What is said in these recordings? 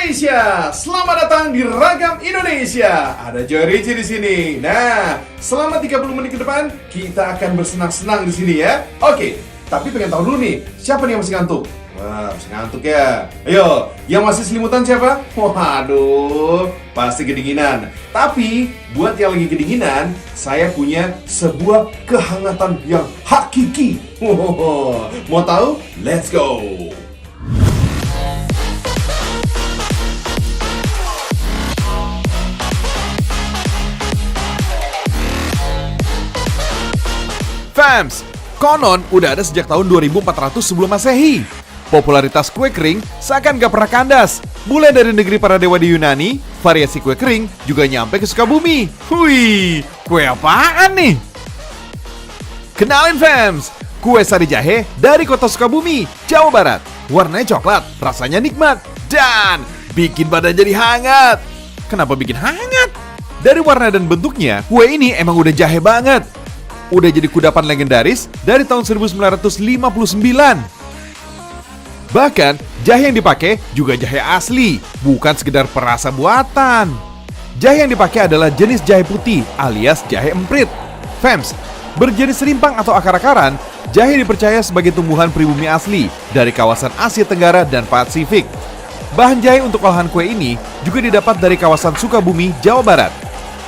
Indonesia, selamat datang di Ragam Indonesia. Ada Joy Ricci di sini. Nah, selama 30 menit ke depan kita akan bersenang-senang di sini ya. Oke, tapi pengen tahu dulu nih, siapa nih yang masih ngantuk? Wah, masih ngantuk ya. Ayo, yang masih selimutan siapa? Waduh, pasti kedinginan. Tapi buat yang lagi kedinginan, saya punya sebuah kehangatan yang hakiki. Mau tahu? Let's go. Fams, konon udah ada sejak tahun 2400 sebelum Masehi. Popularitas kue kering seakan gak pernah kandas. Mulai dari negeri para dewa di Yunani, variasi kue kering juga nyampe ke Sukabumi. Wih, kue apaan nih? Kenalin Fams, kue sari jahe dari kota Sukabumi, Jawa Barat. Warnanya coklat, rasanya nikmat, dan bikin badan jadi hangat. Kenapa bikin hangat? Dari warna dan bentuknya, kue ini emang udah jahe banget. Udah jadi kudapan legendaris dari tahun 1959. Bahkan, jahe yang dipakai juga jahe asli, bukan sekedar perasa buatan. Jahe yang dipakai adalah jenis jahe putih alias jahe emprit. Fams, berjenis rimpang atau akar-akaran, jahe dipercaya sebagai tumbuhan pribumi asli dari kawasan Asia Tenggara dan Pasifik. Bahan jahe untuk olahan kue ini juga didapat dari kawasan Sukabumi, Jawa Barat.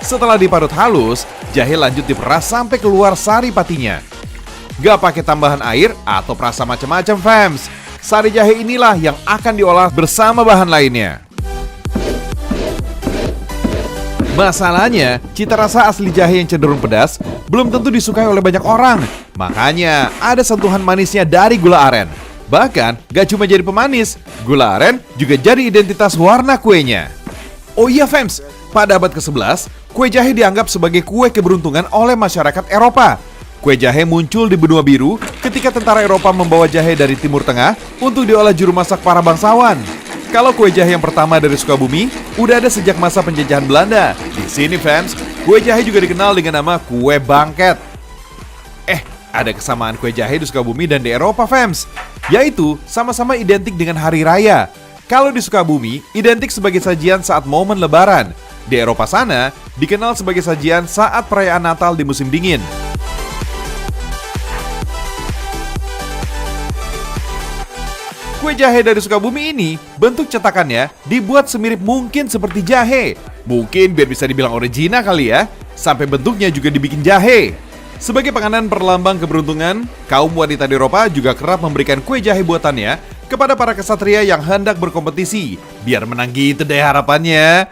Setelah diparut halus, jahe lanjut diperas sampai keluar sari patinya. Gak pakai tambahan air atau perasa macam-macam fams. Sari jahe inilah yang akan diolah bersama bahan lainnya. Masalahnya, cita rasa asli jahe yang cenderung pedas belum tentu disukai oleh banyak orang. Makanya, ada sentuhan manisnya dari gula aren. Bahkan, gak cuma jadi pemanis, gula aren juga jadi identitas warna kuenya. Oh iya fams, pada abad ke-11, kue jahe dianggap sebagai kue keberuntungan oleh masyarakat Eropa. Kue jahe muncul di benua biru ketika tentara Eropa membawa jahe dari Timur Tengah untuk diolah juru masak para bangsawan. Kalau kue jahe yang pertama dari Sukabumi, udah ada sejak masa penjajahan Belanda. Di sini fans, kue jahe juga dikenal dengan nama kue bangket. Ada kesamaan kue jahe di Sukabumi dan di Eropa fans, yaitu sama-sama identik dengan hari raya. Kalau di Sukabumi, identik sebagai sajian saat momen lebaran. Di Eropa sana, dikenal sebagai sajian saat perayaan Natal di musim dingin. Kue jahe dari Sukabumi ini, bentuk cetakannya dibuat semirip mungkin seperti jahe. Mungkin biar bisa dibilang original kali ya, sampai bentuknya juga dibikin jahe. Sebagai penganan perlambang keberuntungan, kaum wanita di Eropa juga kerap memberikan kue jahe buatannya kepada para kesatria yang hendak berkompetisi. Biar menang gitu deh harapannya.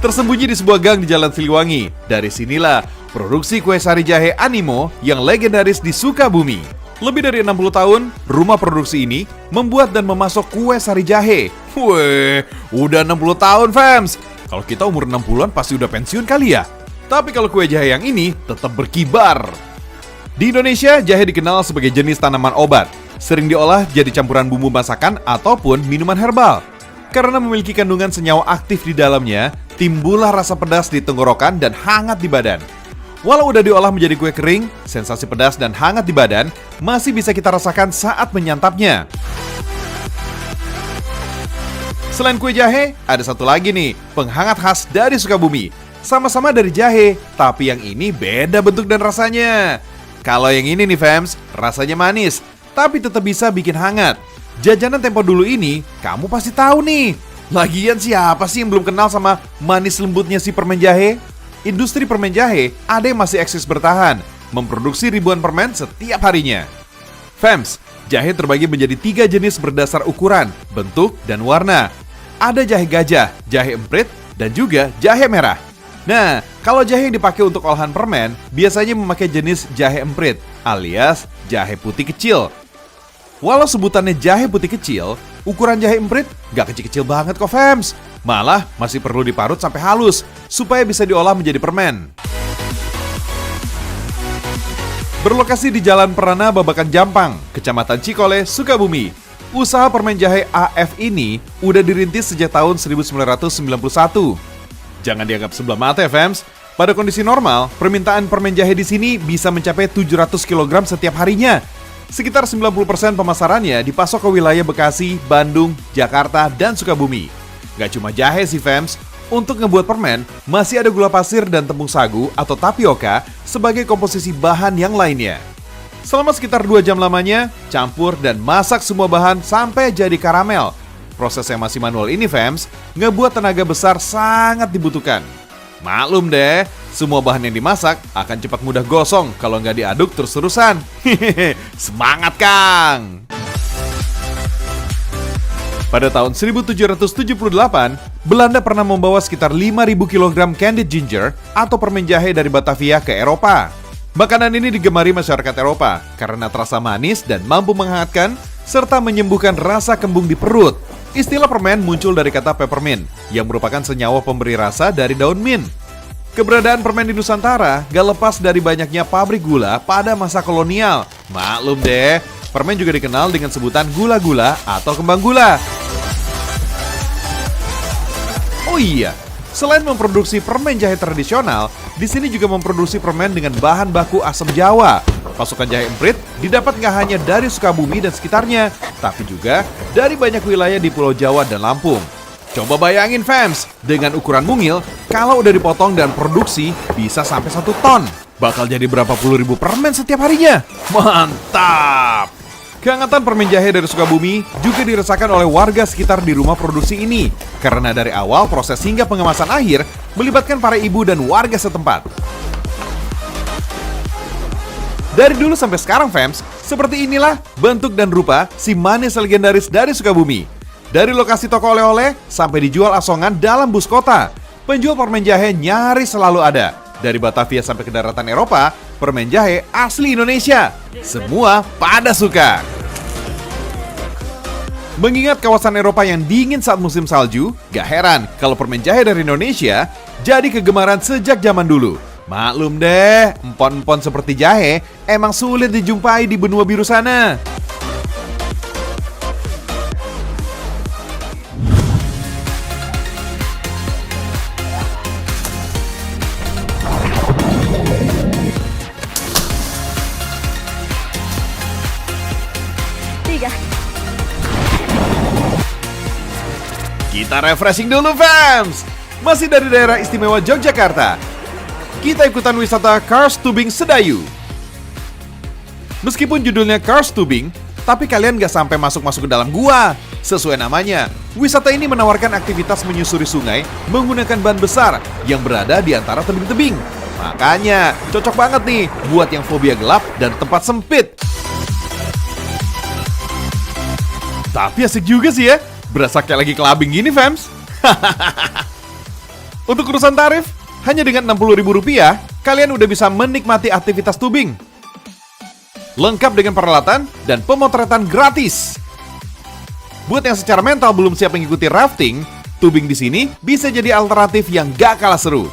Tersembunyi di sebuah gang di Jalan Siliwangi. Dari sinilah produksi kue sari jahe Animo yang legendaris di Sukabumi. Lebih dari 60 tahun, rumah produksi ini membuat dan memasok kue sari jahe. Weh, udah 60 tahun fams. Kalau kita umur 60-an pasti udah pensiun kali ya. Tapi kalau kue jahe yang ini tetap berkibar. Di Indonesia, jahe dikenal sebagai jenis tanaman obat. Sering diolah jadi campuran bumbu masakan ataupun minuman herbal. Karena memiliki kandungan senyawa aktif di dalamnya, timbullah rasa pedas di tenggorokan dan hangat di badan. Walau udah diolah menjadi kue kering, sensasi pedas dan hangat di badan masih bisa kita rasakan saat menyantapnya. Selain kue jahe, ada satu lagi nih, penghangat khas dari Sukabumi. Sama-sama dari jahe, tapi yang ini beda bentuk dan rasanya. Kalau yang ini nih fams, rasanya manis, tapi tetap bisa bikin hangat. Jajanan tempo dulu ini, kamu pasti tahu nih. Lagian siapa sih yang belum kenal sama manis lembutnya si permen jahe? Industri permen jahe ada yang masih eksis bertahan, memproduksi ribuan permen setiap harinya. Fams, jahe terbagi menjadi 3 jenis berdasar ukuran, bentuk, dan warna. Ada jahe gajah, jahe emprit, dan juga jahe merah. Nah, kalau jahe yang dipakai untuk olahan permen, biasanya memakai jenis jahe emprit, alias jahe putih kecil. Walau sebutannya jahe putih kecil, ukuran jahe emprit gak kecil-kecil banget kok fams. Malah masih perlu diparut sampai halus, supaya bisa diolah menjadi permen. Berlokasi di Jalan Perana Babakan Jampang, Kecamatan Cikole, Sukabumi. Usaha permen jahe AF ini udah dirintis sejak tahun 1991. Jangan dianggap sebelah mata ya fams. Pada kondisi normal, permintaan permen jahe di sini bisa mencapai 700 kg setiap harinya. Sekitar 90% pemasarannya dipasok ke wilayah Bekasi, Bandung, Jakarta, dan Sukabumi. Gak cuma jahe sih fams, untuk ngebuat permen masih ada gula pasir dan tepung sagu atau tapioka sebagai komposisi bahan yang lainnya. Selama sekitar 2 jam lamanya, campur dan masak semua bahan sampai jadi karamel. Proses yang masih manual ini fams, ngebuat tenaga besar sangat dibutuhkan. Maklum deh, semua bahan yang dimasak akan cepat mudah gosong kalau nggak diaduk terus-terusan. Hehehe, semangat Kang! Pada tahun 1778, Belanda pernah membawa sekitar 5.000 kg candied ginger atau permen jahe dari Batavia ke Eropa. Makanan ini digemari masyarakat Eropa karena terasa manis dan mampu menghangatkan serta menyembuhkan rasa kembung di perut. Istilah permen muncul dari kata peppermint, yang merupakan senyawa pemberi rasa dari daun mint. Keberadaan permen di Nusantara gak lepas dari banyaknya pabrik gula pada masa kolonial. Maklum deh, permen juga dikenal dengan sebutan gula-gula atau kembang gula. Oh iya, selain memproduksi permen jahe tradisional, di sini juga memproduksi permen dengan bahan baku asam Jawa. Pasokan jahe emprit didapat nggak hanya dari Sukabumi dan sekitarnya, tapi juga dari banyak wilayah di Pulau Jawa dan Lampung. Coba bayangin fams, dengan ukuran mungil, kalau udah dipotong dan produksi bisa sampai 1 ton. Bakal jadi berapa puluh ribu permen setiap harinya. Mantap! Kehangatan permen jahe dari Sukabumi juga dirasakan oleh warga sekitar di rumah produksi ini. Karena dari awal proses hingga pengemasan akhir melibatkan para ibu dan warga setempat. Dari dulu sampai sekarang fams, seperti inilah bentuk dan rupa si manis legendaris dari Sukabumi. Dari lokasi toko oleh-oleh sampai dijual asongan dalam bus kota, penjual permen jahe nyaris selalu ada. Dari Batavia sampai ke daratan Eropa, permen jahe asli Indonesia. Semua pada suka. Mengingat kawasan Eropa yang dingin saat musim salju, gak heran kalau permen jahe dari Indonesia jadi kegemaran sejak zaman dulu. Maklum deh, empon-empon seperti jahe emang sulit dijumpai di benua biru sana. Kita refreshing dulu fams. Masih dari daerah istimewa Yogyakarta, kita ikutan wisata Kars Tubing Sedayu. Meskipun judulnya Kars Tubing, tapi kalian gak sampai masuk-masuk ke dalam gua. Sesuai namanya, wisata ini menawarkan aktivitas menyusuri sungai menggunakan ban besar yang berada di antara tebing-tebing. Makanya, cocok banget nih buat yang fobia gelap dan tempat sempit. Tapi asik juga sih ya, berasa kayak lagi clubbing gini fams. Untuk urusan tarif, hanya dengan Rp60.000, kalian udah bisa menikmati aktivitas tubing. Lengkap dengan peralatan dan pemotretan gratis. Buat yang secara mental belum siap mengikuti rafting, tubing di sini bisa jadi alternatif yang gak kalah seru.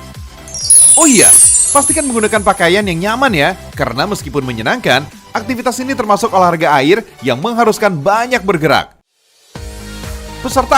Oh iya, pastikan menggunakan pakaian yang nyaman ya, karena meskipun menyenangkan, aktivitas ini termasuk olahraga air yang mengharuskan banyak bergerak. Peserta